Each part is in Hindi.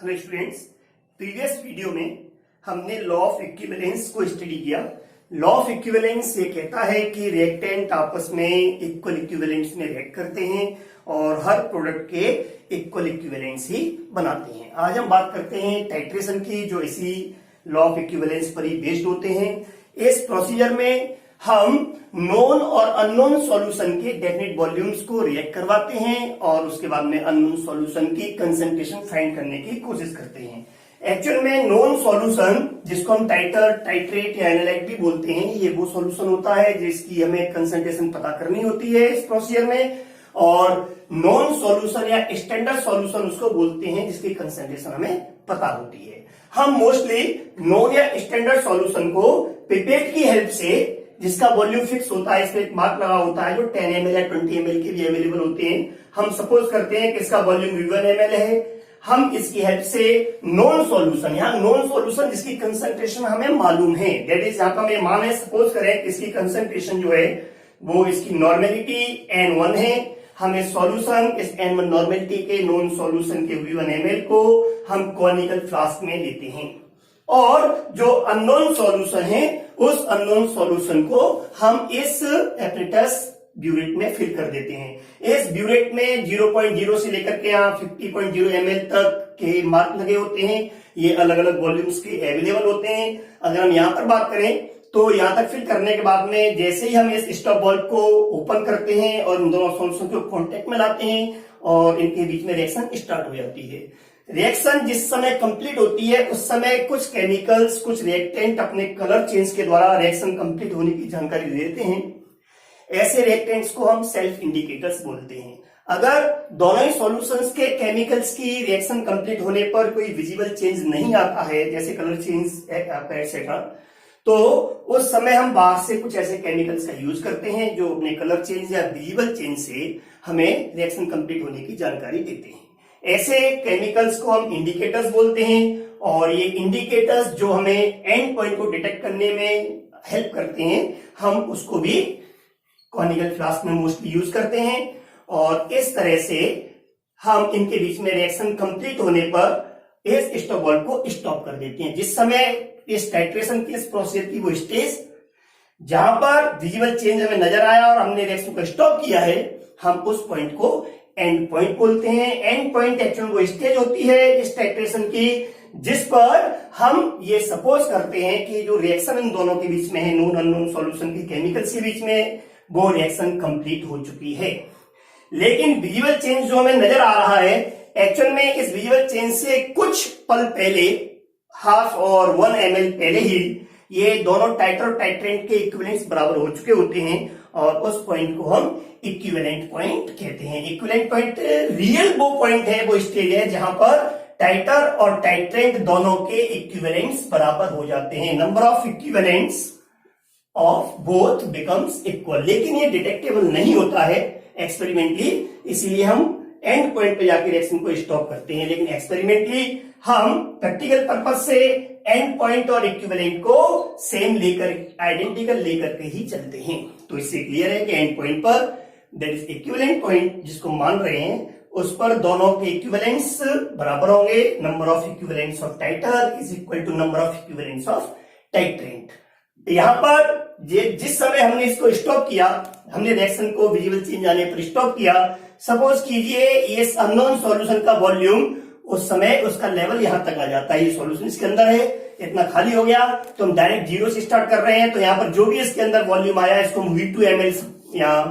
हेलो स्टूडेंट्स, प्रीवियस वीडियो में हमने लॉ ऑफ इक्विवेलेंस को स्टडी किया। लॉ ऑफ इक्विवेलेंस ये कहता है कि रिएक्टेंट आपस में इक्वल इक्विवेलेंस में रिएक्ट करते हैं और हर प्रोडक्ट के इक्वल इक्विवेलेंस ही बनाते हैं। आज हम बात करते हैं टाइट्रेशन की, जो इसी लॉ ऑफ इक्विवेलेंस पर ही बेस्ड होते हैं। इस प्रोसीजर में हम नोन और अननोन सॉल्यूशन के डेफिनेट वॉल्यूम्स को रिएक्ट करवाते हैं और उसके बाद में अननोन सॉल्यूशन की कंसंट्रेशन फाइंड करने की कोशिश करते हैं। एक्चुअल में नोन सॉल्यूशन, जिसको हम टाइटर, टाइट्रेट या एनालाइट भी बोलते हैं, ये वो सॉल्यूशन होता है जिसकी हमें कंसंट्रेशन पता करनी होती है इस प्रोसीजर में। और नॉन सॉल्यूशन या स्टैंडर्ड सॉल्यूशन उसको बोलते हैं जिसकी कंसंट्रेशन हमें पता होती है। हम मोस्टली नॉन या स्टैंडर्ड सॉल्यूशन को पिपेट की हेल्प से, जिसका वॉल्यूम फिक्स होता है, इसमें एक मार्क लगा होता है, जो 10 ml या 20 ml के भी अवेलेबल होते हैं। हम सपोज करते हैं कि इसका वॉल्यूम V1 ml है। हम इसकी हेल्प से नॉन सॉल्यूशन, यहाँ नॉन सॉल्यूशन जिसकी कंसंट्रेशन हमें मालूम है, दैट इज यहाँ पर मान है, सपोज करें कि इसकी कंसंट्रेशन जो है वो इसकी नॉर्मेलिटी N1 है। हमें सॉल्यूशन इस N1 नॉर्मेलिटी के नॉन सॉल्यूशन के V1 ml को हम कॉनिकल फ्लास्क में लेते हैं और जो अननोन सॉल्यूशन है उस अननोन सॉल्यूशन को हम इस एपरेटस ब्यूरेट में फिल कर देते हैं। इस ब्यूरेट में 0.0 से लेकर के यहाँ 50.0 ml तक के मार्क लगे होते हैं। ये अलग अलग वॉल्यूम्स के अवेलेबल होते हैं। अगर हम यहाँ पर बात करें तो यहाँ तक फिल करने के बाद में जैसे ही हम इस स्टॉप वाल्व को ओपन करते हैं और इन दोनों सॉल्यूशन को कॉन्टेक्ट में लाते हैं और इनके बीच में रिएक्शन स्टार्ट हो जाती है। रिएक्शन जिस समय कंप्लीट होती है उस समय कुछ केमिकल्स, कुछ रिएक्टेंट अपने कलर चेंज के द्वारा रिएक्शन कंप्लीट होने की जानकारी देते हैं। ऐसे रिएक्टेंट्स को हम सेल्फ इंडिकेटर्स बोलते हैं। अगर दोनों ही सॉल्यूशंस के केमिकल्स की रिएक्शन कंप्लीट होने पर कोई विजिबल चेंज नहीं आता है, जैसे कलर चेंज एक्सेट्रा, तो उस समय हम बाहर से कुछ ऐसे केमिकल्स का यूज करते हैं जो अपने कलर चेंज या विजिबल चेंज से हमें रिएक्शन कंप्लीट होने की जानकारी देते हैं। ऐसे केमिकल्स को हम इंडिकेटर्स बोलते हैं और ये इंडिकेटर्स जो हमें एंड पॉइंट को डिटेक्ट करने में हेल्प करते हैं, हम उसको भी कॉनिकल फ्लास्क में मोस्टली यूज करते हैं और इस तरह से हम इनके बीच में रिएक्शन कंप्लीट होने पर इस स्टॉप वाल्व को स्टॉप कर देते हैं। जिस समय इस टाइट्रेशन की, इस प्रोसेस की वो स्टेज जहां पर विजिबल चेंज हमें नजर आया और हमने रिएक्शन को स्टॉप किया है, हम उस पॉइंट को एंड पॉइंट बोलते हैं। एंड पॉइंट एक्चुअली वो स्टेज होती है इस टाइट्रेशन की जिस पर हम ये सपोज करते हैं कि जो रिएक्शन इन दोनों के बीच में है, नोन अननोन सॉल्यूशन के केमिकल्स के बीच में, वो रिएक्शन कंप्लीट हो चुकी है। लेकिन विजिबल चेंज जो हमें नजर आ रहा है, एक्चुअल में इस विजिबल चेंज से कुछ पल पहले, हाफ और 1 ml पहले ही ये दोनों टाइटर और टाइट्रेंट के इक्विवेलेंस बराबर हो चुके होते हैं और उस पॉइंट को हम इक्विवेलेंट पॉइंट कहते हैं। इक्विवेलेंट पॉइंट रियल वो पॉइंट है, वो स्टेज है जहां पर टाइटर और टाइट्रेंट दोनों के इक्विवेलेंस बराबर हो जाते हैं। Number of equivalents of both becomes equal. लेकिन ये डिटेक्टेबल नहीं होता है एक्सपेरिमेंटली, इसीलिए हम एंड पॉइंट पे जाकर रिएक्शन को स्टॉप करते हैं। लेकिन एक्सपेरिमेंटली हम प्रैक्टिकल पर्पस से एंड पॉइंट और इक्विवेलेंट को सेम लेकर, आइडेंटिकल लेकर के ही चलते हैं। तो इससे क्लियर है कि एंड पॉइंट पर, दैट इज इक्विवेलेंट पॉइंट जिसको मान रहे हैं, उस पर दोनों के इक्विवेलेंस बराबर होंगे। Number of equivalents of titre is equal to number of equivalents of titrant. यहां पर जिस समय हमने इसको स्टॉप किया, हमने रिएक्शन को विजिबल चेंज आने पर स्टॉप किया, सपोज कीजिए इस अननोन सॉल्यूशन का वॉल्यूम उस समय उसका लेवल यहां तक आ जाता है। ये सॉल्यूशन इसके अंदर है, इतना खाली हो गया, तो हम डायरेक्ट जीरो से स्टार्ट कर रहे हैं। तो यहां पर जो भी इसके अंदर वॉल्यूम आया, इसको हम V2 ml यहां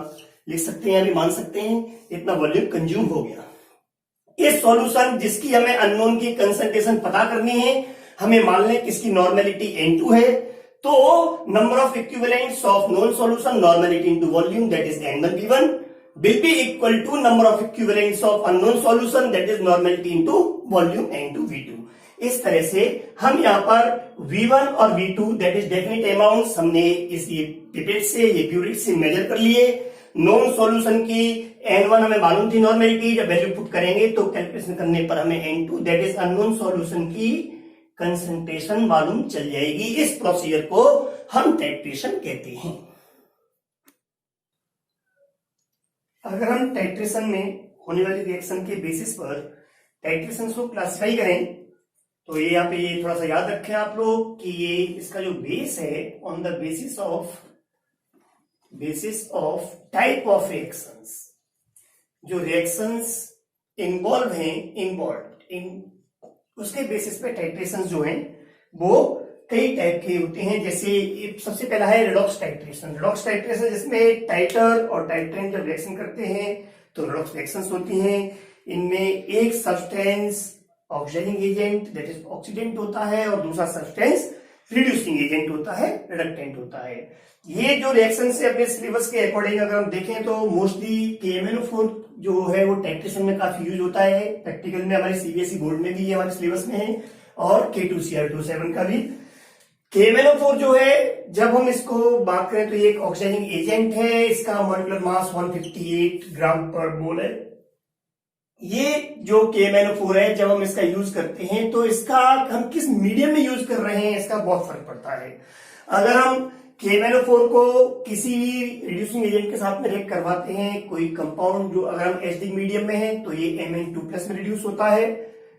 लिख सकते हैं या भी मान सकते हैं, इतना वॉल्यूम कंज्यूम हो गया। इस सॉल्यूशन जिसकी हमें अननोन की कंसंट्रेशन पता करनी है, हमें मान लें कि इसकी नॉर्मेलिटी N2 है, तो number of equivalents of known solution normality into volume, that is N1V1 will be equal to number of equivalents of unknown solution, that is normality into volume N2V2। इस तरह से हम यहाँ पर V1 और V2 that is definite amounts हमने इस ये पिपेट से, ये ब्यूरेट से मेजर कर लिए। नॉन सॉल्यूशन की N1 हमें मालूम थी नॉर्मेलिटी, जब वैल्यू पुट करेंगे तो कैलकुलेशन करने पर हमें N2 that is unknown solution की कंसंट्रेशन मालूम चल जाएगी। इस प्रोसीजर को हम टाइट्रेशन कहते हैं। अगर हम टाइट्रेशन में होने वाली रिएक्शन के बेसिस पर टाइट्रेशन को क्लासिफाई करें तो ये यहाँ पे ये थोड़ा सा याद रखें आप लोग कि ये इसका जो बेस है on the basis of type of reactions, जो रिएक्शंस इन्वॉल्व इन उसके बेसिस पे टाइट्रेशन जो है वो कई टाइप के होते हैं। जैसे सबसे पहला है रेडॉक्स टाइट्रेशन जिसमें टाइटर और टाइट्रेंट जब रिएक्शन करते हैं तो रेडॉक्स रिएक्शंस होती हैं। इनमें एक substance oxidising agent that is oxidant होता है और दूसरा सब्सटेंस रिड्यूसिंग एजेंट होता है, रिडक्टेंट होता है। ये जो रिएक्शन से अपने सिलेबस के अकॉर्डिंग अगर हम देखें तो मोस्टली KMnO4 जो है वो टाइट्रेशन में काफी यूज होता है। प्रैक्टिकल में हमारे CBSE बोर्ड में भी है, हमारे सिलेबस में है, और K2Cr27 का भी। KMnO4 जो है जब हम इसको बात करें तो ये एक ऑक्सीडाइजिंग एजेंट है। इसका मॉलिक्यूलर मास 158 ग्राम पर मोल है। ये जो KMnO4 है जब हम इसका यूज करते हैं तो इसका हम किस मीडियम में यूज कर रहे हैं इसका बहुत फर्क पड़ता है। अगर हम KMnO4 को किसी भी रिड्यूसिंग एजेंट के साथ में रिएक्ट करवाते हैं, कोई कंपाउंड जो अगर हम एसिडिक मीडियम में है तो ये Mn2+ में रिड्यूस होता है,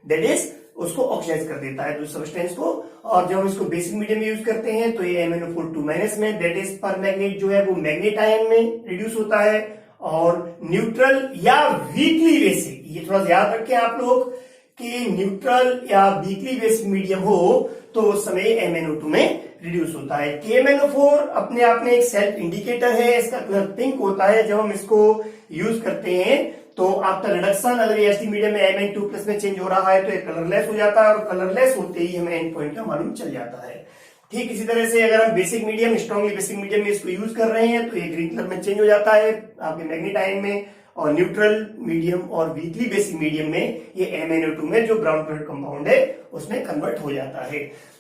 दैट इज उसको ऑक्सीडाइज कर देता है दूसरे सब्सटेंस को। और जब हम इसको बेसिक मीडियम में यूज करते हैं तो ये MnO4 2- में, दैट इज पर मैग्नेट जो है वो मैग्नेट आयन में रिड्यूस होता है। और न्यूट्रल या वीकली बेसिक, ये थोड़ा सा याद रखें आप लोग कि न्यूट्रल या वीकली बेसिक मीडियम हो तो उस समय MnO2 में रिड्यूस होता है। KMnO4 अपने आप में एक सेल्फ इंडिकेटर है, इसका कलर पिंक होता है। जब हम इसको यूज करते हैं तो आफ्टर रिडक्शन अगर ये एसिडिक मीडियम में Mn2+ में चेंज हो रहा है तो ये कलरलेस हो जाता है, और कलरलेस होते ही हमें एंड पॉइंट का मालूम चल जाता है। ठीक इसी तरह से अगर हम basic medium, strongly basic medium में इसको यूज कर रहे हैं तो ये ग्रीन कलर में चेंज हो जाता है आपके मैग्नेट आयन में, और न्यूट्रल मीडियम और वीकली बेसिक मीडियम में ये MnO2 में जो ब्राउन कलर कंपाउंड है उसमें कन्वर्ट हो जाता है।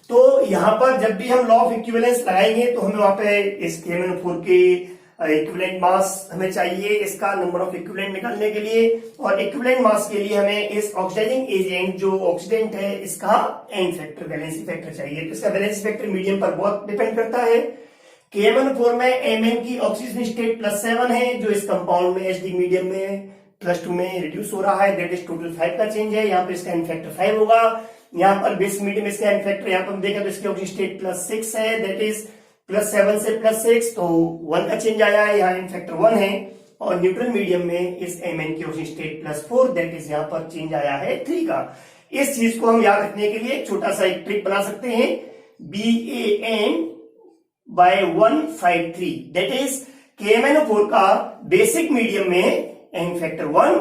तो यहाँ पर जब भी हम लॉ ऑफ इक्विवेलेंस लगाएंगे तो हमें वहां पे इस KMnO4 के इक्विवेलेंट मास हमें चाहिए, इसका नंबर ऑफ इक्विवेलेंट निकालने के लिए। और इक्विवेलेंट मास के लिए हमें इस ऑक्सीडाइजिंग एजेंट जो ऑक्सीडेंट है इसका एन फैक्टर, वैलेंसी फैक्टर चाहिए। तो इसका वैलेंसी फैक्टर मीडियम पर बहुत डिपेंड करता है। KMnO4 में Mn की ऑक्सीजन स्टेट +7 है, जो इस कंपाउंड में एसिडिक मीडियम में +2 में रिड्यूस हो रहा है, दैट इज टोटल 5 का चेंज है। यहाँ पर इसका एन फैक्टर 5 होगा। यहाँ पर बेसिक मीडियम इसका एन फैक्टर यहाँ पर हम देखें तो इसकी ऑक्सीजन स्टेट +6 है, दैट इज +7 से +6 तो 1 का चेंज आया है, यहाँ इन फैक्टर 1 है। और न्यूट्रल मीडियम में इस Mn की ऑक्सीजन स्टेट +4, दैट इज यहाँ पर चेंज आया है 3 का। इस चीज को हम याद रखने के लिए छोटा सा एक ट्रिक बना सकते हैं, BAN/153, दैट इज KMnO4 का बेसिक मीडियम में एन फैक्टर 1,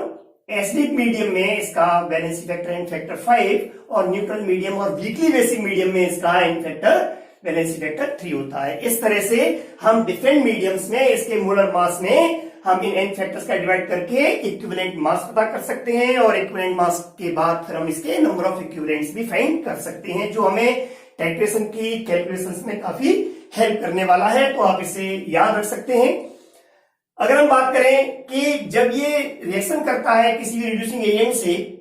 एसिडिक मीडियम में इसका वैलेंसी फैक्टर एन फैक्टर 5, और न्यूट्रल मीडियम और वीकली बेसिक मीडियम में इसका एन फैक्टर वैलेंसी फैक्टर 3 होता है। इस तरह से हम डिफरेंट मीडियम्स में इसके मोलर मास में हम इन एन फैक्टर्स का डिवाइड करके इक्विवेलेंट मास पता कर सकते हैं, और इक्विवेलेंट मास के बाद फिर हम इसके नंबर ऑफ इक्विवेलेंट्स भी फाइंड कर सकते हैं, जो हमें टाइट्रेशन की कैलकुलेशंस में काफी हेल्प करने वाला है। तो आप इसे याद रख सकते हैं। अगर हम बात करें कि जब ये रिएक्शन करता है किसी भी रिड्यूसिंग एजेंट से,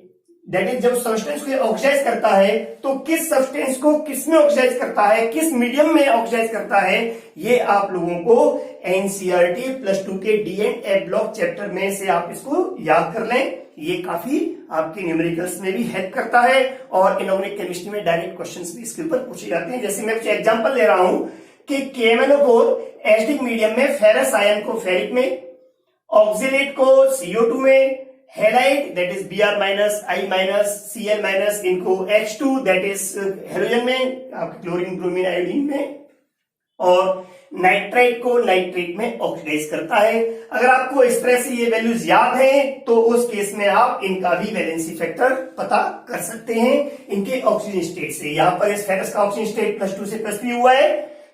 दैट इज जब सब्सटेंस को ऑक्सीडाइज करता है तो किस सब्सटेंस को किस में ऑक्सीडाइज करता है, किस मीडियम में ऑक्सीडाइज करता है, ये आप लोगों को NCERT +2 के D and A block chapter में से आप इसको याद कर लें। ये काफी आपके न्यूमेरिकल्स में भी हेल्प करता है, और इनऑर्गेनिक केमिस्ट्री में डायरेक्ट क्वेश्चंस भी इसके ऊपर पूछे जाते हैं। जैसे मैं कुछ एग्जांपल ले रहा हूं कि KMnO4 एसिडिक मीडियम में फेरस आयन को फेरिक में, ऑक्सीलेट को CO2 में, halide that is Br-I- Cl- इनको H2 दैट इज हेलोजन में, आपके क्लोरीन ब्रोमीन आयोडीन में, और नाइट्राइट को नाइट्रेट में ऑक्सीडाइज करता है। अगर आपको इस तरह से ये वैल्यूज याद हैं तो उस केस में आप इनका भी वैलेंसी फैक्टर पता कर सकते हैं इनके ऑक्सीजन स्टेट से। यहाँ पर इस फेरस का ऑक्सीजन स्टेट +2 से +3 हुआ है,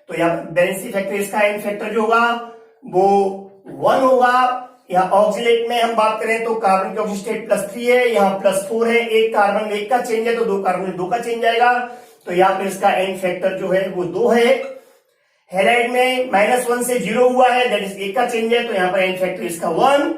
तो यहाँ पर वैलेंसी फैक्टर इसका एन फैक्टर जो होगा वो 1 होगा। यहाँ ऑक्सीलेट में हम बात करें तो कार्बन की ऑक्सीजन स्टेट +3 है, यहाँ +4 है, एक कार्बन में 1 का चेंज है तो 2 कार्बन में 2 का चेंज आएगा, तो यहाँ पर इसका एन फैक्टर जो है वो 2 है। हेलाइड में -1 से 0 हुआ है, दैट इज 1 का चेंज है, तो यहाँ पर एन फैक्टर इसका 1।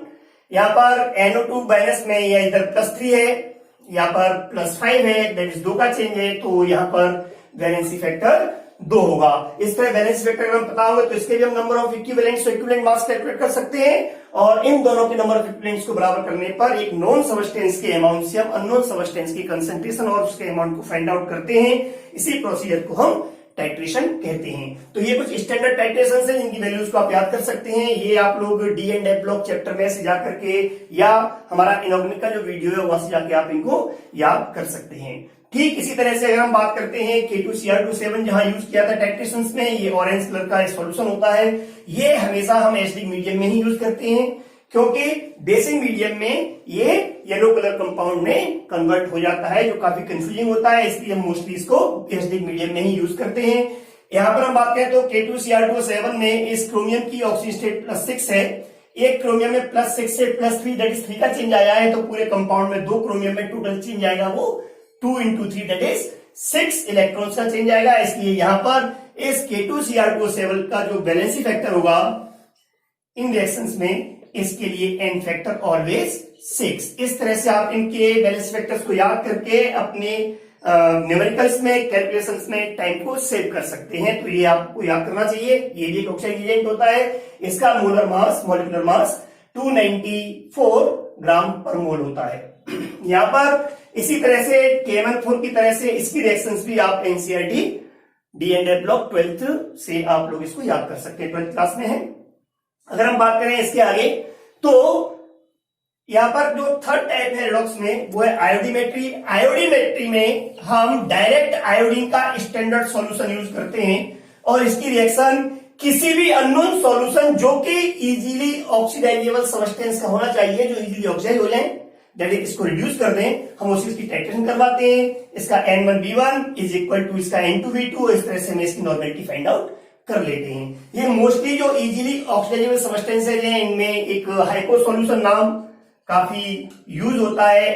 यहाँ पर NO2- में यह इधर +3 है, यहाँ पर +5 है, दैट इज 2 का चेंज है, तो यहाँ पर वैलेंसी फैक्टर 2 होगा। इस तरह वैलेंसी फैक्टर अगर पता होगा तो इसके भी हम नंबर ऑफ इक्विवेलेंट्स और इक्विवेलेंट मास कैलकुलेट कर सकते हैं। और इन दोनों के नंबर ऑफ इक्विवेलेंट्स को बराबर करने पर एक नॉन सबस्टेंस के अमाउंट से हम अननोन सबस्टेंस की कंसंट्रेशन और उसके अमाउंट को फाइंड आउट करते हैं। इसी प्रोसीजर को हम टाइट्रेशन कहते हैं। तो ये कुछ स्टैंडर्ड टाइट्रेशन है जिनकी वैल्यूज को आप याद कर सकते हैं। ये आप लोग D and F block chapter में से जाकर के या हमारा इनऑर्गेनिक का जो वीडियो है वहां से जाके आप इनको याद कर सकते हैं। ठीक इसी तरह से अगर हम बात करते हैं K2Cr27 जहां यूज किया था टाइट्रेशन में, ये ऑरेंज कलर का सॉल्यूशन होता है। ये हमेशा हम एसिडिक मीडियम में ही यूज करते हैं क्योंकि बेसिक मीडियम में ये येलो कलर कंपाउंड में कन्वर्ट हो जाता है, जो काफी कंफ्यूजिंग होता है, इसलिए हम मोस्टली इसको एसिडिक मीडियम में ही यूज करते हैं। यहां पर हम बात करें तो K2Cr27 में इस क्रोमियम की ऑक्सीजन स्टेट +6 है। एक क्रोमियम में +6 से +3 दैट इज 3 का चेंज आया है, तो पूरे कंपाउंड में 2 क्रोमियम में टोटल चेंज आएगा वो 2 × 3 दैट इज 6 इलेक्ट्रॉन्स का चेंज आएगा। इसलिए यहां पर इस K2Cr27 का जो वैलेंसी फैक्टर होगा इन रिएक्शंस में, इसके लिए n फैक्टर ऑलवेज 6। इस तरह से आप इनके वैलेंसी फैक्टर्स को याद करके अपने न्यूमेरिकल्स में, कैलकुलेशंस में टाइम को सेव कर सकते हैं। तो ये आपको याद करना चाहिए। ये भी एक ऑक्साइड एजेंट होता है। इसका मोलर मास, मॉलिक्यूलर मास 294 ग्राम पर मोल होता है। यहां पर इसी तरह से KMnO4 की तरह से इसकी रिएक्शंस भी आप NCERT D and F block 12th से आप लोग इसको याद कर सकते हैं, 12th क्लास में है। अगर हम बात करें इसके आगे तो यहां पर जो थर्ड टाइप है रेडॉक्स में वो है आयोडीमेट्री। आयोडीमेट्री में हम डायरेक्ट आयोडीन का स्टैंडर्ड सॉल्यूशन यूज करते हैं और इसकी रिएक्शन किसी भी अननोन सॉल्यूशन जो कि इजीली ऑक्सीडाइजेबल सब्सटेंस का होना चाहिए, जो इजीली ऑक्सीडाइज हो जाए, दैट इज इसको रिड्यूस कर दें, हम उसकी टाइट्रेशन करवाते हैं। इसका N1V1 इज इक्वल टू इसका N2V2। इस तरह से हम इसकी नॉर्मेलिटी फाइंड आउट कर लेते हैं। ये मोस्टली जो इजीली ऑक्सीडाइजेबल सब्सटेंसेज हैं इनमें एक हाइपो सॉल्यूशन नाम काफी यूज होता है,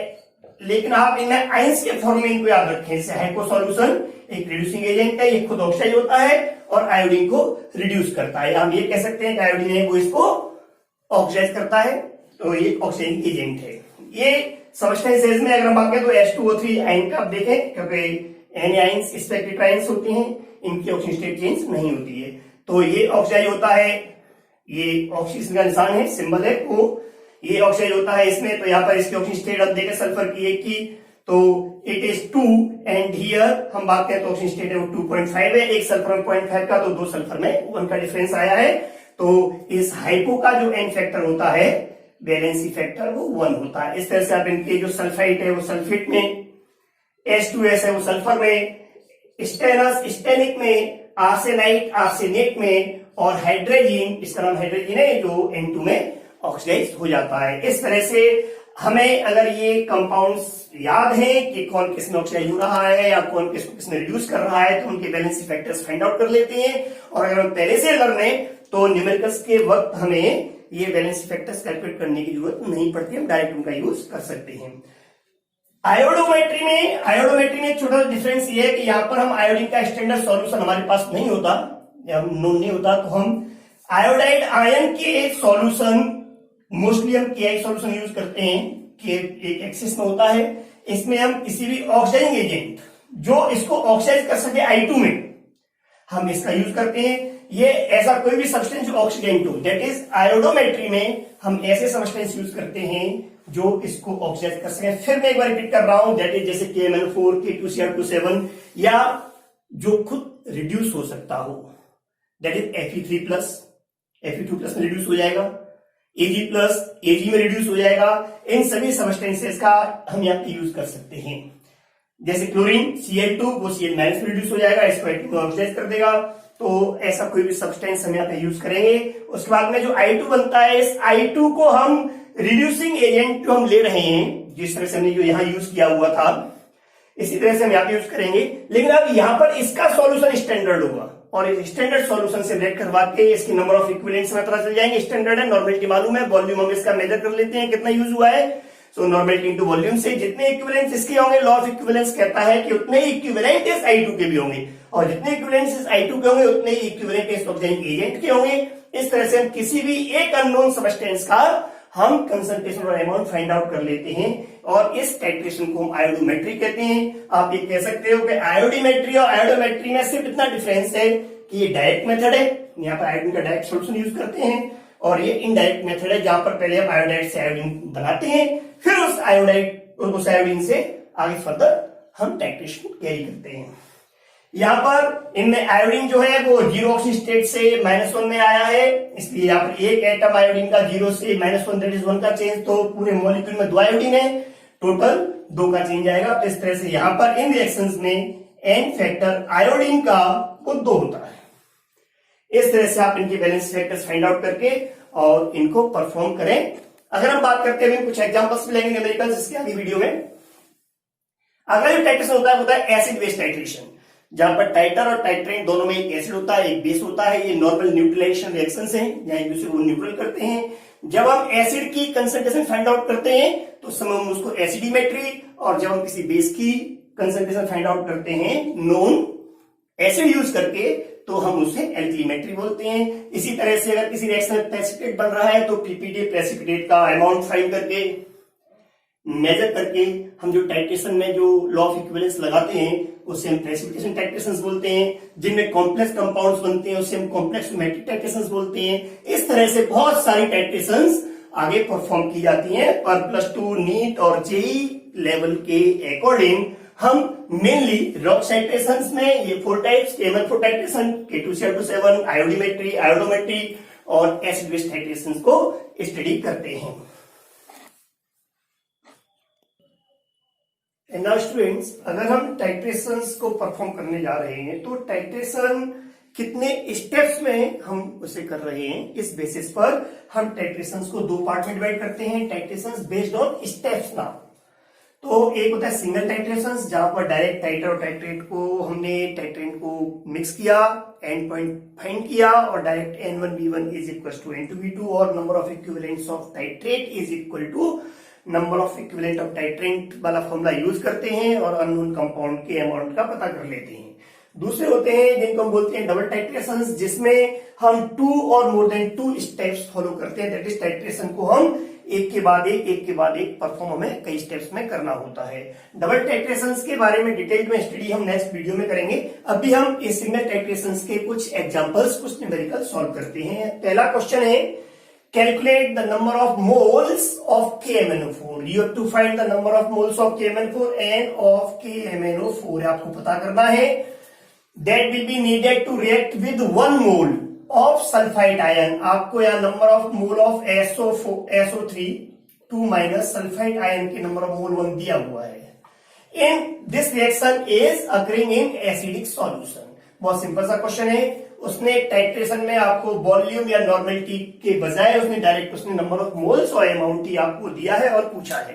लेकिन आप इनमें आयंस के फॉर्म में इनको याद रखें। जैसे हाइपो सॉल्यूशन एक रिड्यूसिंग एजेंट है, ये खुद ऑक्सीडाइज होता है और आयोडीन को रिड्यूस करता है। हम ये कह सकते हैं कि आयोडीन है वो इसको ऑक्सीडाइज करता है, तो ये ऑक्सीडाइजिंग एजेंट है। ये सब्सटेंसेज में अगर हम बात करें तो H2O3 आयन का आप देखें, क्योंकि एन आयंस स्पेक्ट्रेट आयंस होती हैं, इनकी ऑक्सीजन स्टेट चेंज नहीं होती है, तो ये ऑक्सीडाइज होता है। ये ऑक्सीजन का निशान है, सिंबल है वो, ये ऑक्सीडाइज होता है इसमें। तो यहाँ पर इसकी ऑक्सीजन स्टेट अब देखें सल्फर की एक की, तो इट इज 2 एंड हियर हम बात करें तो ऑक्सीजन स्टेट है वो 2.5 है। एक सल्फर में 0.5 का, तो 2 सल्फर में 1 का डिफरेंस आया है। तो इस हाइपो का जो एन फैक्टर होता है, वैलेंसी फैक्टर, वो 1 होता है। इस तरह से आप इनके जो सल्फाइट है वो सल्फेट में, H2S है वो सल्फर में, स्टेनस स्टेनिक में, आर्सेनाइट आर्सेनेट में, और हाइड्रोजन, इसका नाम हाइड्रोजन है, जो N2 में ऑक्सीडाइज हो जाता है। इस तरह से हमें अगर ये कंपाउंड्स याद हैं कि कौन किसमें ऑक्सीडाइज हो रहा है या कौन किसको किसमें रिड्यूस कर रहा है, तो उनके वैलेंसी फैक्टर्स फाइंड आउट कर लेते हैं। और अगर हम पहले से लर्न है तो न्यूमेरिकल्स के वक्त हमें ये वैलेंसी फैक्टर्स कैलकुलेट करने की जरूरत नहीं पड़ती, हम डायरेक्ट उनका यूज कर सकते हैं। आयोडोमेट्री में एक छोटा सा डिफरेंस ये है कि यहाँ पर हम आयोडीन का स्टैंडर्ड सॉल्यूशन हमारे पास नहीं होता या नोन नहीं होता, तो हम आयोडाइड आयन के सॉल्यूशन मोस्टली हम के सॉल्यूशन यूज करते हैं, के एक एक्सिस में होता है। इसमें हम किसी भी ऑक्सीडाइजिंग एजेंट जो इसको ऑक्सीडाइज कर सके I2 में, हम इसका यूज करते हैं। ये ऐसा कोई भी सब्सटेंस जो ऑक्सीडेंट हो, दैट इज आयोडोमेट्री में हम ऐसे सब्सटेंस यूज करते हैं जो इसको ऑक्सीडाइज कर सके। फिर मैं एक बार रिपीट कर रहा हूं, दैट इज जैसे KMnO4, K2Cr27, या जो खुद रिड्यूस हो सकता हो, दैट इज Fe3+, Fe2+ में रिड्यूस हो जाएगा, Ag+ में रिड्यूस हो जाएगा। इन सभी सब्सटेंसेस का हम यहाँ पे यूज कर सकते हैं। जैसे क्लोरीन Cl2 वो Cl- में रिड्यूस हो जाएगा, इसको I2 में ऑक्सीडाइज कर देगा। तो ऐसा कोई भी सब्सटेंस हम यहाँ पे यूज करेंगे। उसके बाद में जो I2 बनता है, इस I2 को हम रिड्यूसिंग एजेंट जो हम ले रहे हैं, जिस तरह से हमने जो यहाँ यूज किया हुआ था, इसी तरह से हम यहाँ पे यूज करेंगे। लेकिन अब यहाँ पर इसका सॉल्यूशन स्टैंडर्ड होगा और इस स्टैंडर्ड सॉल्यूशन से ब्रेक करवा के इसकी नंबर ऑफ इक्विवेलेंट्स में पता चल जाएंगे। स्टैंडर्ड है, नॉर्मेलिटी मालूम है, वॉल्यूम हम इसका मेजर कर लेते हैं कितना यूज हुआ है। सो नॉर्मेलिटी इनटू वॉल्यूम से जितने इक्विवेलेंट्स इसके होंगे, लॉ ऑफ इक्विवेलेंस कहता है कि उतने ही इक्विवेलेंट इस I2 के भी होंगे, और जितने इक्विवेलेंट्स इस I2 के होंगे उतने ही इक्विवेलेंट इस ऑक्सीडाइजिंग एजेंट के होंगे। इस तरह से हम किसी भी एक अननोन सब्सटेंस का हम कंसंट्रेशन और अमाउंट फाइंड आउट कर लेते हैं, और इस टाइट्रेशन को हम आयोडोमेट्री कहते हैं। आप ये कह सकते हो कि आयोडोमेट्री और आयोडोमेट्री में सिर्फ इतना डिफरेंस है कि ये डायरेक्ट मेथड है, यहाँ पर आयोडीन का डायरेक्ट सॉल्यूशन यूज करते हैं, और ये इनडायरेक्ट मेथड है जहां पर पहले हम आयोडाइड से आयोडीन बनाते हैं, फिर उस आयोडीन से आगे फर्दर हम टाइट्रेशन कैरी करते हैं। यहाँ पर इनमें आयोडीन जो है वो जीरो ऑक्सीजन स्टेट से -1 में आया है, इसलिए यहाँ पर एक एटम आयोडीन का 0 से -1 दैट इज 1 का चेंज, तो पूरे मॉलिक्यूल में 2 आयोडीन है, टोटल 2 का चेंज आएगा। तो इस तरह से यहाँ पर इन रिएक्शंस में एन फैक्टर आयोडीन का वो 2 होता है। इस तरह से आप इनके बैलेंस फैक्टर्स फाइंड आउट करके और इनको परफॉर्म करें। अगर हम बात करते हैं कुछ एग्जांपल्स मिलेंगे न्यूमेरिकल्स इसके आगे वीडियो में। अगला जो टाइट्रेशन होता है एसिड बेस टाइट्रेशन, जहां पर टाइटर और टाइट्रेंट दोनों में एक एसिड होता है एक बेस होता है। ये नॉर्मल न्यूट्रलाइजेशन रिएक्शंस हैं, जहां एक दूसरे को न्यूट्रल करते हैं। जब हम एसिड की कंसंट्रेशन फाइंड आउट करते हैं तो उस समय हम उसको एसिडीमेट्री, और जब हम किसी बेस की कंसंट्रेशन फाइंड आउट करते हैं नॉन एसिड यूज करके तो हम उसे एल्कीमेट्री बोलते हैं। इसी तरह से अगर किसी रिएक्शन में प्रेसिपिटेट बन रहा है तो पीपीटी प्रेसिपिटेट का अमाउंट फाइंड करके मेजर करके हम जो टाइट्रेशन में जो लॉ ऑफ इक्विवेलेंस लगाते हैं उसे हम प्रेसिपिटेशन टाइट्रेशंस बोलते हैं। जिनमें कॉम्प्लेक्स कंपाउंड्स बनते हैं उसे हम कॉम्प्लेक्स मैट्रिक टाइट्रेशंस बोलते हैं। इस तरह से बहुत सारी टाइट्रेशंस आगे परफॉर्म की जाती हैं, पर +2 नीट और जेई लेवल के अकॉर्डिंग हम मेनली रॉक टाइट्रेशंस में ये 4 types KMN4 titration, K2Cl2 iodimetry, iodometry और एसिड बेस टाइट्रेशंस को स्टडी करते हैं। नाउ स्टूडेंट्स, अगर हम टाइट्रेशंस को परफॉर्म करने जा रहे हैं तो टाइट्रेशन कितने स्टेप्स में हम उसे कर रहे हैं, इस बेसिस पर हम टाइट्रेशंस को 2 पार्ट में डिवाइड करते हैं। Titrations based on steps now. तो एक होता है सिंगल टाइट्रेशंस, जहां पर डायरेक्ट टाइटर और टाइट्रेट को हमने टाइट्रेंट को मिक्स किया, एंड पॉइंट फाइंड किया और direct N1V1 is equal to N2V2 और number of equivalents of titrate is equal to number of equivalent of titrant वाला फॉर्मूला यूज करते हैं और अननोन कंपाउंड के अमाउंट का पता कर लेते हैं। दूसरे होते हैं जिनको हम बोलते हैं डबल टाइट्रेशंस, जिसमें हम 2 और मोर देन 2 स्टेप्स फॉलो करते हैं। दैट इज टाइट्रेशन को हम एक के बाद एक परफॉर्म हमें कई स्टेप्स में करना होता है। डबल टाइट्रेशंस के बारे में डिटेल में स्टडी हम नेक्स्ट वीडियो में करेंगे। अभी हम इस सिंगल टाइट्रेशंस के कुछ एग्जांपल्स, कुछ न्यूमेरिकल सॉल्व करते हैं। पहला क्वेश्चन है calculate the number of moles of KMnO4. You have to find the number of moles of KMnO4 and of KMnO4 आपको पता करना है। That will be needed to react with 1 mole of sulfide ion. आपको यहाँ number of mole of SO3 2 minus sulfide ion के number of mole 1 दिया हुआ है। In this reaction is occurring in acidic solution. बहुत सिंपल सा क्वेश्चन है। उसने टाइट्रेशन में आपको वॉल्यूम या नॉर्मेलिटी के बजाय उसने नंबर ऑफ मोल्स और अमाउंट ही आपको दिया है और पूछा है।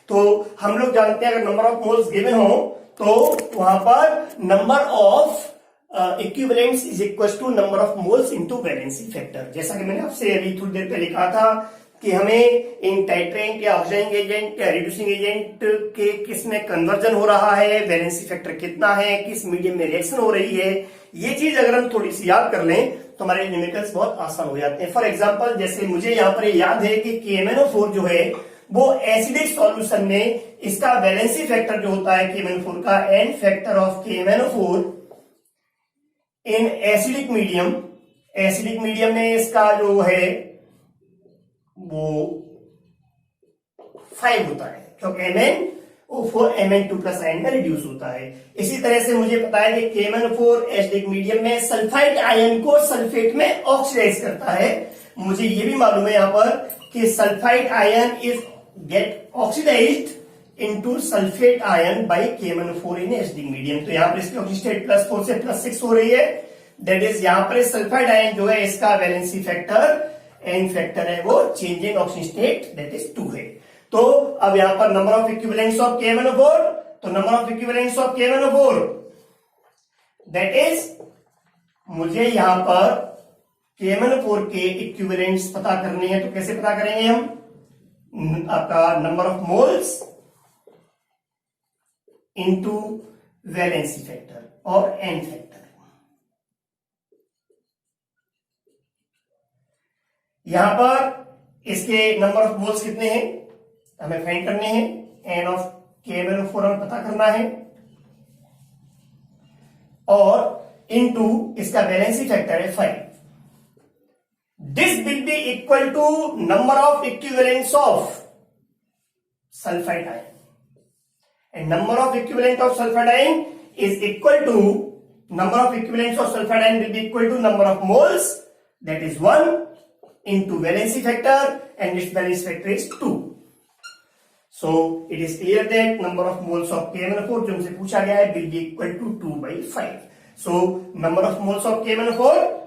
तो हम लोग जानते हैं अगर नंबर ऑफ मोल्स गिवन हो तो वहां पर number of equivalents is equal to number of moles into valency factor. जैसा कि मैंने आपसे अभी थोड़ी देर पहले कहा था कि हमें इन टाइट्रेंट या ऑक्सीडाइजिंग एजेंट या रिड्यूसिंग एजेंट के किस में कन्वर्जन हो रहा है, वैलेंसी फैक्टर कितना है, किस मीडियम में रिएक्शन हो रही है, ये चीज अगर हम थोड़ी सी याद कर लें तो हमारे न्यूमेरिकल्स बहुत आसान हो जाते हैं। फॉर एग्जांपल जैसे मुझे यहाँ पर याद है कि KMnO4 जो है वो एसिडिक सॉल्यूशन में इसका वैलेंसी फैक्टर जो होता है KMnO4 का, n factor of KMnO4 in acidic medium में इसका जो है वो 5 होता है, क्योंकि MnO4 Mn2 प्लस आयन में रिड्यूस होता है। इसी तरह से मुझे पता है कि KMnO4 एसिडिक मीडियम में सल्फाइड आयन को सल्फेट में ऑक्सीडाइज करता है। मुझे ये भी मालूम है यहाँ पर कि sulphide ion is get oxidised into sulphate ion by KMnO4 in acidic medium. तो यहाँ पर इसकी ऑक्सीजन स्टेट +4 से +6 हो रही है। दैट इज यहाँ पर सल्फाइड आयन जो है इसका वैलेंसी फैक्टर एन फैक्टर है वो change in oxygen state that is 2 है। तो अब यहां पर number of equivalents of KMnO4, तो number of equivalents of KMnO4 that is, मुझे यहां पर KMnO4 के इक्विवेलेंट्स पता करने हैं। तो कैसे पता करेंगे हम, आपका number of moles into valency factor और एन फैक्टर। यहां पर इसके नंबर ऑफ मोल्स कितने हैं हमें फाइंड करने हैं, एन ऑफ KMnO4 हमें पता करना है और इनटू इसका वैलेंसी फैक्टर है 5। This will be equal to number of equivalents of sulfide ion. And number of equivalent of sulfide ion is equal to number of equivalents of sulfide ion will be equal to number of moles, that is 1 into valency factor, and its valency factor is 2. So it is clear that number of moles of KMnO4 जो हमसे पूछा गया है will be equal to 2/5. So number of moles of KMnO4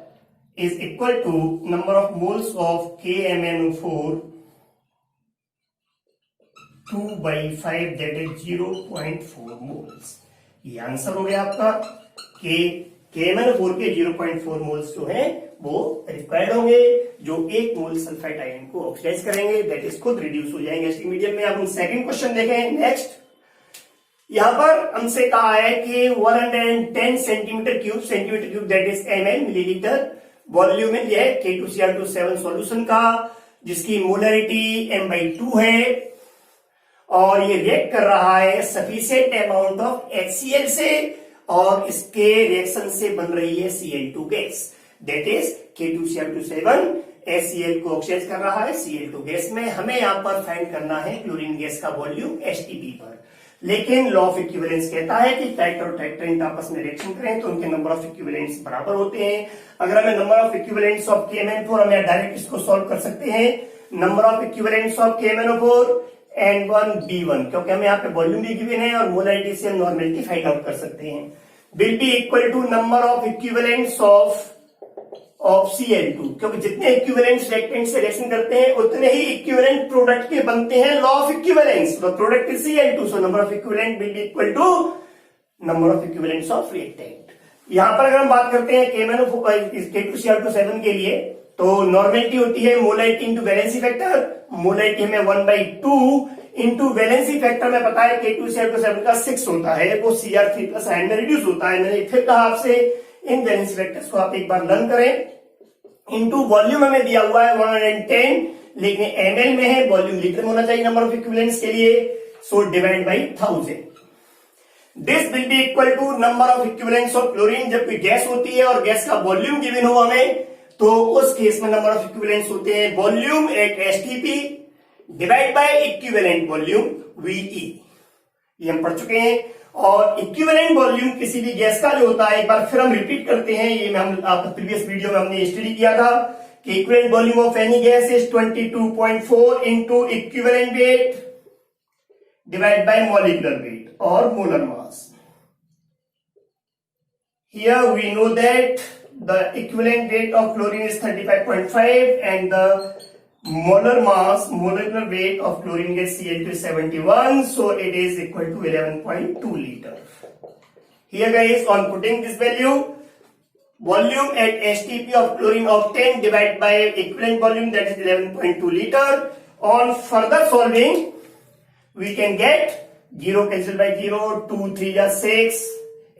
is equal to number of moles of KMnO4 2/5, that is 0.4 moles. ये आंसर हो गया आपका कि KMnO4 के 0.4 मोल्स जो हैं वो रिक्वायर्ड होंगे जो 1 मोल सल्फाइड आयन को ऑक्सीडाइज करेंगे, दैट इज खुद रिड्यूस हो जाएंगे एसिडिक मीडियम में। अब हम सेकंड क्वेश्चन देखें। नेक्स्ट यहां पर हमसे कहा है कि 110 centimetre cube that is ml millilitre volume में यह K2Cr2 सॉल्यूशन का, जिसकी मोलरिटी m/2 है और ये रिएक्ट कर रहा है सफिशिएंट अमाउंट ऑफ HCl से और इसके रिएक्शन से बन रही है Cl2 gas, that is K2Cr2 HCl को ऑक्सीडाइज कर रहा है Cl2 गैस में। हमें यहां पर फाइंड करना है क्लोरीन गैस का वॉल्यूम HTP पर, लेकिन लॉ ऑफ इक्विवेलेंस कहता है कि ट्राइटर और ट्राइट्रेंट आपस में रिएक्शन करें तो उनके नंबर ऑफ इक्विवेलेंट्स बराबर होते हैं। अगर हमें number of equivalents of KMnO4 हम डायरेक्ट इसको सॉल्व कर सकते हैं, number of equivalents of KMnO4 N1 B1, क्योंकि हमें यहाँ पे वॉल्यूम भी गिवन है और मोलरिटी से नॉर्मेलिटी फाइंड आउट कर सकते हैं, will be equal to number of equivalents of Cl2, क्योंकि जितने इक्विवेलेंट्स रिएक्टेंट से रिएक्शन करते हैं उतने ही इक्विवेलेंट प्रोडक्ट के बनते हैं। Law of equivalence, the product is Cl2, so number of equivalent will be equal to number of equivalents of reactant. यहां पर अगर हम बात करते हैं K2Cr2 के लिए तो नॉर्मेलिटी होती है molarity into valency factor, molarity में 1/2 इंटू वैलेंसी फैक्टर में पता है K2Cr2 का 6 होता है, वो Cr3+ आयन में रिड्यूस होता है। मैंने फिर कहा आपसे इन वैलेंसी फैक्टर्स को आप एक बार लर्न करें। इंटू वॉल्यूम हमें दिया हुआ है 110, लेकिन ml में है, वॉल्यूम लीटर में होना चाहिए नंबर ऑफ इक्विवेलेंट्स के लिए, so divide by 1000। This will be equal to number of equivalents of chlorine. जब कोई गैस होती है और गैस का वॉल्यूम गिवन हो हमें, तो उस केस में नंबर ऑफ इक्विवेलेंट्स होते हैं volume at HTP divide by equivalent volume VE, ये हम पढ़ चुके हैं। और इक्विवेलेंट वॉल्यूम किसी भी गैस का जो होता है, एक बार फिर हम रिपीट करते हैं, ये हम आपको प्रीवियस वीडियो में हमने स्टडी किया था कि equivalent volume of any gas is 22.4 into equivalent weight divide by molecular weight और molar mass. Here we know that the equivalent weight of chlorine is 35.5 and the molecular weight of chlorine gas Cl2 is 71, so it is equal to 11.2 liter. Here guys, on putting this value, volume at HTP of chlorine obtained divided by equivalent volume, that is 11.2 liter. On further solving, we can get 0 cancelled by 0, 2 3 are 6,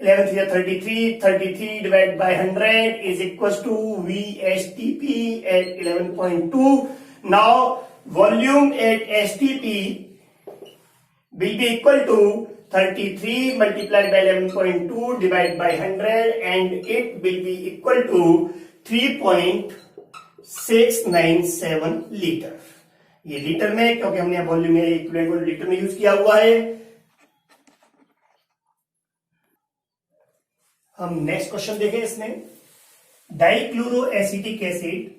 11 3 are 33, 33 divided by 100 is equals to VHTP at 11.2. Now volume at HTP will be equal to 33 multiplied by 11.2 divided by 100 and it will be equal to 3.697 litre. ये लीटर में, क्योंकि हमने वॉल्यूम में इक्विवेलेंट वॉल्यूम लीटर में यूज किया हुआ है। हम नेक्स्ट क्वेश्चन देखें। इसमें dichloro acetic acid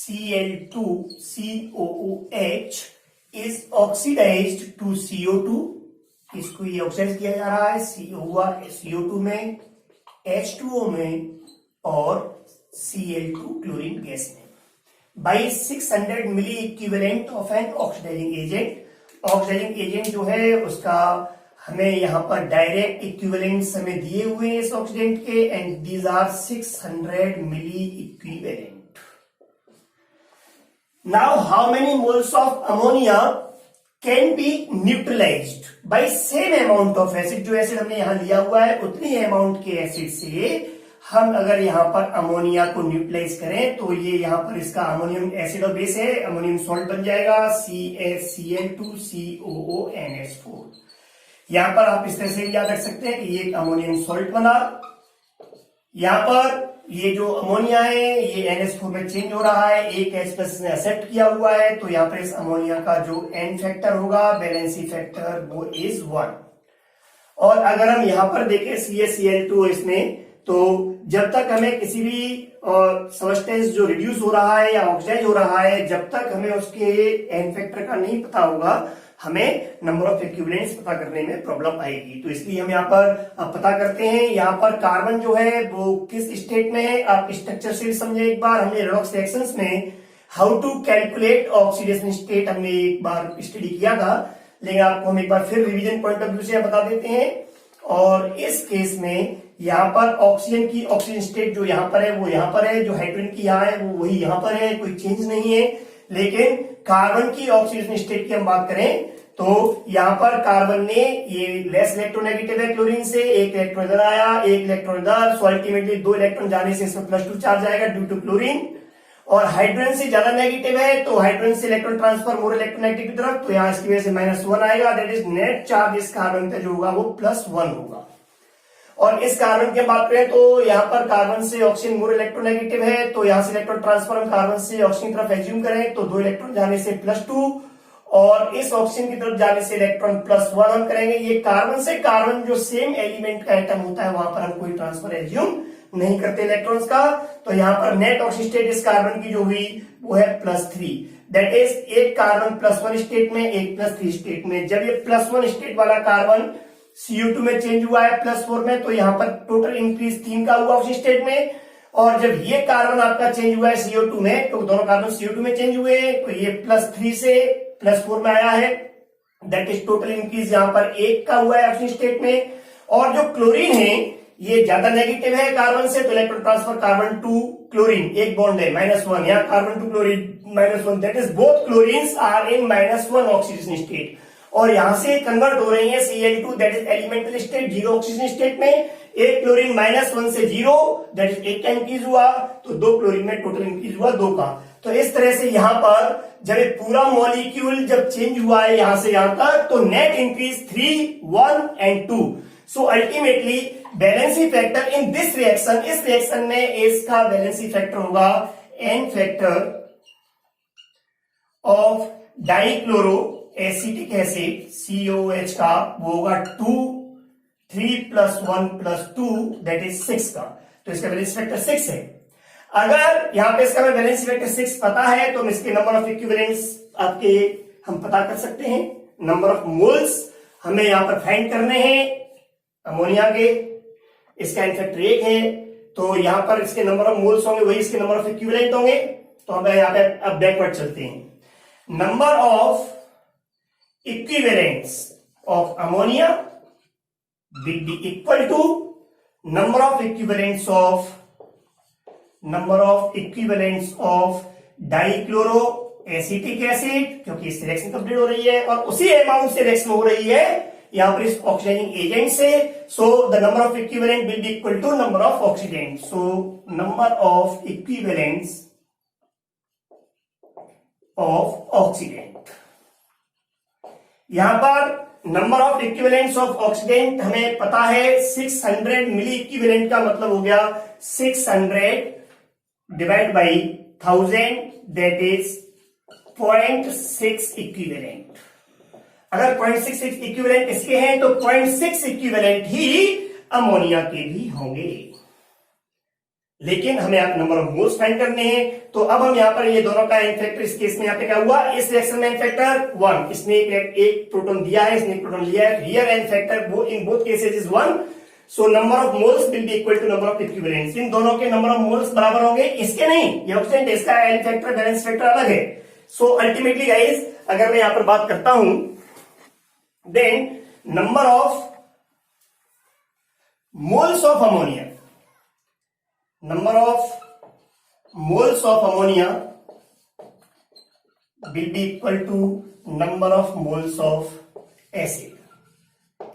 CH2COOH is oxidised to CO2। इसको ये ऑक्सीडाइज किया जा रहा है CO2 में, H2O में और Cl2 क्लोरीन गैस में by 600 milliequivalent of an oxidising agent. Oxidising agent जो है उसका हमें यहां पर डायरेक्ट इक्विवेलेंट्स हमें दिए हुए हैं इस ऑक्सीडेंट के, and these are 600 milliequivalent. Now how many moles of ammonia can be neutralised by same amount of acid. जो एसिड हमने यहां लिया हुआ है उतनी अमाउंट के एसिड से हम अगर यहां पर अमोनिया को न्यूट्रलाइज करें तो ये यहां पर इसका अमोनियम एसिड और बेस है, अमोनियम सॉल्ट बन जाएगा CaCl2COONH4। यहां पर आप इस तरह से याद रख सकते हैं कि ये एक अमोनियम सॉल्ट बना, यहाँ पर ये जो अमोनिया है ये NH4 में चेंज हो रहा है, एक H प्लस ने एक्सेप्ट किया हुआ है, तो यहाँ पर इस अमोनिया का जो N फैक्टर होगा, वैलेंसी फैक्टर, वो इज 1। और अगर हम यहाँ पर देखें CaCl2 इसमें, तो जब तक हमें किसी भी सब्सटेंस जो रिड्यूस हो रहा है या ऑक्सीडाइज हो रहा है, जब तक हमें उसके एन फैक्टर का नहीं पता होगा, हमें नंबर ऑफ इक्विवेलेंट्स पता करने में प्रॉब्लम आएगी। तो इसलिए हम यहाँ पर पता करते हैं। यहाँ पर कार्बन जो है वो किस स्टेट में है, आप स्ट्रक्चर से समझे एक बार। हमने रेडॉक्स रिएक्शंस में how to calculate oxidation state हमने एक बार स्टडी किया था, लेकिन आपको हम एक बार फिर रिवीजन पॉइंट ऑफ व्यू से बता देते हैं। और इस केस में यहाँ पर ऑक्सीजन की ऑक्सीजन स्टेट जो यहाँ पर है वो यहाँ पर है, जो हाइड्रोजन की यहाँ है वो वही यहाँ पर है, कोई चेंज नहीं है। लेकिन कार्बन की ऑक्सीजन स्टेट की हम बात करें तो यहाँ पर कार्बन ने ये लेस इलेक्ट्रोनेगेटिव है क्लोरीन से, एक इलेक्ट्रॉन इधर आया, एक इलेक्ट्रॉन इधर, सो अल्टीमेटली 2 इलेक्ट्रॉन जाने से इसमें +2 चार्ज आएगा ड्यू टू क्लोरीन। और हाइड्रोजन से ज्यादा नेगेटिव है, तो हाइड्रोजन से इलेक्ट्रॉन ट्रांसफर मोर इलेक्ट्रोनेगेटिव की तरफ, तो यहाँ इसकी वजह से -1 आएगा। दैट इज नेट चार्ज इस कार्बन का जो होगा वो +1 होगा। और इस कार्बन की बात करें तो यहाँ पर कार्बन से ऑक्सीजन मोर इलेक्ट्रोनेगेटिव है, तो यहाँ से इलेक्ट्रॉन ट्रांसफर हम कार्बन से ऑक्सीजन की तरफ एज्यूम करें तो 2 इलेक्ट्रॉन जाने से +2, और इस ऑक्सीजन की तरफ जाने से इलेक्ट्रॉन +1 हम करेंगे। ये कार्बन से कार्बन जो सेम एलिमेंट का एटम होता है वहां पर हम कोई ट्रांसफर एज्यूम नहीं करते इलेक्ट्रॉन्स का। तो यहाँ पर नेट ऑक्सीजन स्टेट इस कार्बन की जो हुई वो है +3। दैट इज एक कार्बन +1 स्टेट में, एक +3 स्टेट में। जब ये +1 स्टेट वाला कार्बन CO2 में चेंज हुआ है +4 में, तो यहाँ पर टोटल इंक्रीज 3 का हुआ ऑक्सीजन स्टेट में। और जब ये कार्बन आपका चेंज हुआ है CO2 में, तो दोनों कार्बन CO2 में चेंज हुए, तो ये +3 से +4 में आया है। दैट इज टोटल इंक्रीज यहाँ पर 1 का हुआ है ऑक्सीजन स्टेट में। और जो क्लोरीन है ये ज्यादा नेगेटिव है कार्बन से, तो electron transfer carbon to chlorine, एक बॉन्ड है -1, यहाँ carbon to chlorine -1, that is both chlorines are in -1 oxygen state. और यहां से कन्वर्ट हो रही है Cl2, that is elemental state, 0 oxygen state में। एक क्लोरीन -1 से 0, दैट इज 1 का इंक्रीज हुआ, तो 2 क्लोरीन में टोटल इंक्रीज हुआ 2 का। तो इस तरह से यहां पर जब ये पूरा मॉलिक्यूल जब चेंज हुआ है यहां से यहां तक, तो net increase 3, 1 and 2। So ultimately valency factor in this reaction, इस रिएक्शन में इसका वैलेंसी फैक्टर होगा N factor of dichloro acetic acid COH का, वो होगा 2, 3 + 1 + 2, दैट इज 6 का। तो इसका वैलेंसी फैक्टर 6 है। अगर यहां पे इसका वैलेंसी फैक्टर 6 पता है तो हम इसके नंबर ऑफ इक्विवेलेंट्स आपके हम पता कर सकते हैं। नंबर ऑफ मोल्स हमें यहां पर फाइंड करने हैं अमोनिया के, इसका N फैक्टर 1 है, तो यहां पर इसके नंबर ऑफ मोल्स होंगे वही इसके नंबर ऑफ इक्विवेलेंट होंगे। तो हम यहां पे अब बैकवर्ड चलते हैं। Number of equivalents of ammonia will be equal to number of equivalents of dichloroacetic acid, क्योंकि इस रिएक्शन कंप्लीट हो रही है और उसी अमाउंट से रिएक्शन हो रही है यहां पर इस ऑक्सीडाइजिंग एजेंट से। So the number of equivalent will be equal to number of oxidant. So number of equivalents of oxidant, यहां पर number of equivalents of oxidant हमें पता है 600 मिली इक्विवेलेंट का मतलब हो गया 600 divide by 1000, that is 0.6 equivalent. अगर 0.6 इक्विवेलेंट इसके हैं तो 0.6 इक्विवेलेंट ही अमोनिया के भी होंगे। लेकिन हमें आप नंबर ऑफ मोल्स फाइंड करने हैं, तो अब हम यहाँ पर ये दोनों का N फैक्टर, इस केस में यहाँ पे क्या हुआ, इस रिएक्शन में N फैक्टर 1, इसने एक प्रोटॉन दिया है, इसने एक प्रोटॉन लिया है, here N factor in both cases is 1। So number of moles will be equal to number of equivalents. इन दोनों के नंबर ऑफ मोल्स बराबर होंगे, इसके नहीं, ये ऑक्सीडेंट इसका N फैक्टर बैलेंस फैक्टर अलग है। सो अल्टीमेटली गाइस अगर मैं यहां पर बात करता हूं, then number of moles of ammonia, number of moles of ammonia will be equal to number of moles of acid।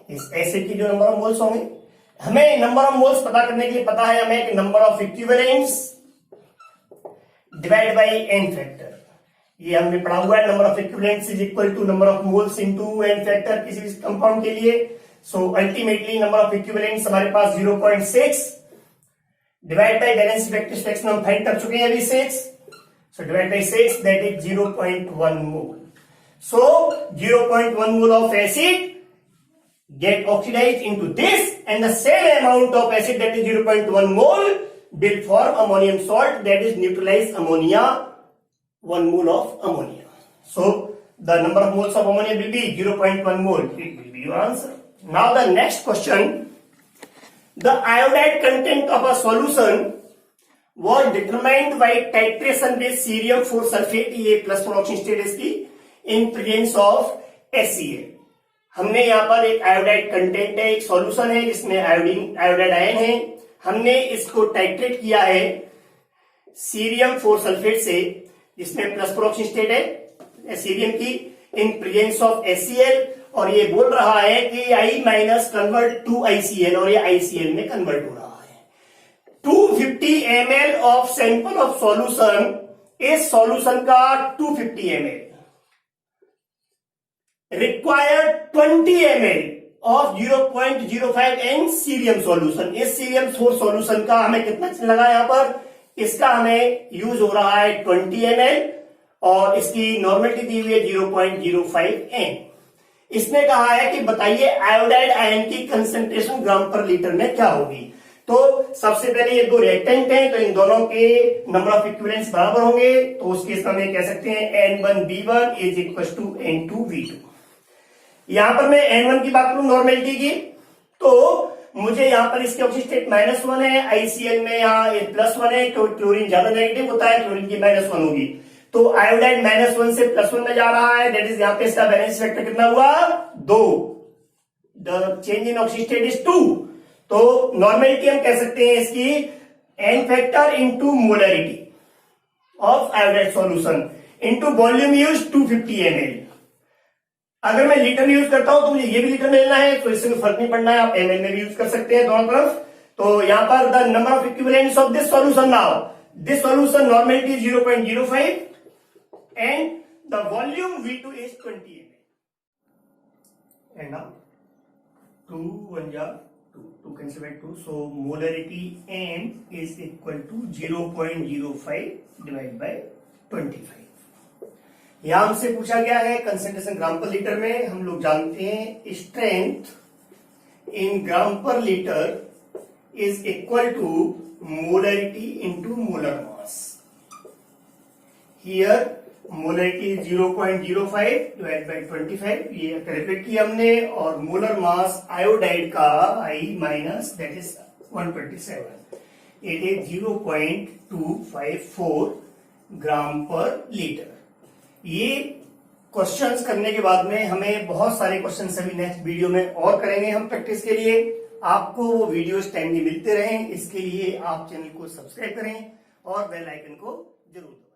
इस एसिड की जो नंबर ऑफ मोल्स होंगे, हमें नंबर ऑफ मोल्स पता करने के लिए पता है हमें कि number of equivalents divide by N factor, ये हमने पढ़ा हुआ है। Number of equivalents is equal to number of moles into N factor किसी भी कंपाउंड के लिए। So ultimately number of equivalents हमारे पास 0.6 divide by balance effective fraction हम फाइंड कर चुके हैं अभी 6, so divide by 6 that is 0.1 mole. So 0.1 mole of acid get oxidized into this, and the same amount of acid, that is 0.1 mole, will form ammonium salt, that is neutralized ammonia, 1 mole of ammonia. So the number of moles of ammonia will be 0.1 mole. It will be your answer. Now the next question: the iodide content of a solution was determined by titration with cerium 4 sulfate, ये प्लस प्रोडक्शन स्टेट इसकी, इन प्रेजेंस ऑफ HCl. हमने यहाँ पर एक आयोडाइड कंटेंट है, एक सॉल्यूशन है जिसमें आयोडाइड आयन है. हमने इसको टाइट्रेट किया है सीरियम 4 सल्फेट से, जिसमें प्लस प्रोडक्शन स्टेट है सीरियम की, इन प्रेजेंस ऑफ HCl. और ये बोल रहा है कि I minus convert to ICl, और ये ICl में कन्वर्ट हो रहा है. 250 ml of sample of solution, इस सॉल्यूशन का 250 ml required 20 ml of 0.05 n cerium solution. इस सीरियम 4 सॉल्यूशन का हमें कितना लगा यहां पर, इसका हमें यूज हो रहा है 20 ml, और इसकी नॉर्मेलिटी दी हुई है 0.05 n. इसने कहा है कि बताइए आयोडाइड आयन की कंसेंट्रेशन ग्राम पर लीटर में क्या होगी. तो सबसे पहले ये दो रिएक्टेंट हैं, तो इन दोनों के नंबर ऑफ इक्विवेलेंट्स बराबर होंगे. तो उस केस में हम कह सकते हैं N1B1 is equal to N2B2. यहां पर मैं N1 की बात करूं नॉर्मेलिटी की, तो मुझे यहां पर इसके ऑक्सीजन स्टेट -1 है, ICl में यहाँ +1 है, क्लोरीन ज्यादा नेगेटिव होता है, क्लोरीन की -1 होगी. तो आयोडाइड -1 से +1 में जा रहा है, दैट इज यहाँ पे इसका बैलेंस फैक्टर कितना हुआ, 2. The change in oxygen state is 2. तो नॉर्मेलिटी हम कह सकते हैं इसकी n factor into molarity of iodide solution into volume use 250 ml. अगर मैं लीटर में यूज करता हूं तो मुझे ये भी लीटर में लेना है, तो इससे कोई फर्क नहीं पड़ना है, आप ml में भी यूज कर सकते हैं दोनों तरफ. तो यहां पर the number of equivalents of this solution, now this solution normality is 0.05 and the volume V2 is 20 ml. And now 2 1 ja 2 cancel by 2, so molarity M is equal to 0.05 divided by 25. यहां हमसे पूछा गया है कंसेंट्रेशन ग्राम पर लीटर में. हम लोग जानते हैं strength in gram per litre is equal to molarity into molar mass. Here molarity 0.05 divide by 25, ये कैलकुलेट किया हमने, और मोलर मास आयोडाइड का I minus that is 127, it is 0.254 gram per litre. ये क्वेश्चंस करने के बाद में हमें बहुत सारे क्वेश्चंस अभी नेक्स्ट वीडियो में और करेंगे हम प्रैक्टिस के लिए. आपको वो वीडियोस टाइमली मिलते रहें, इसके लिए आप चैनल को सब्सक्राइब करें और बेल आइकन को जरूर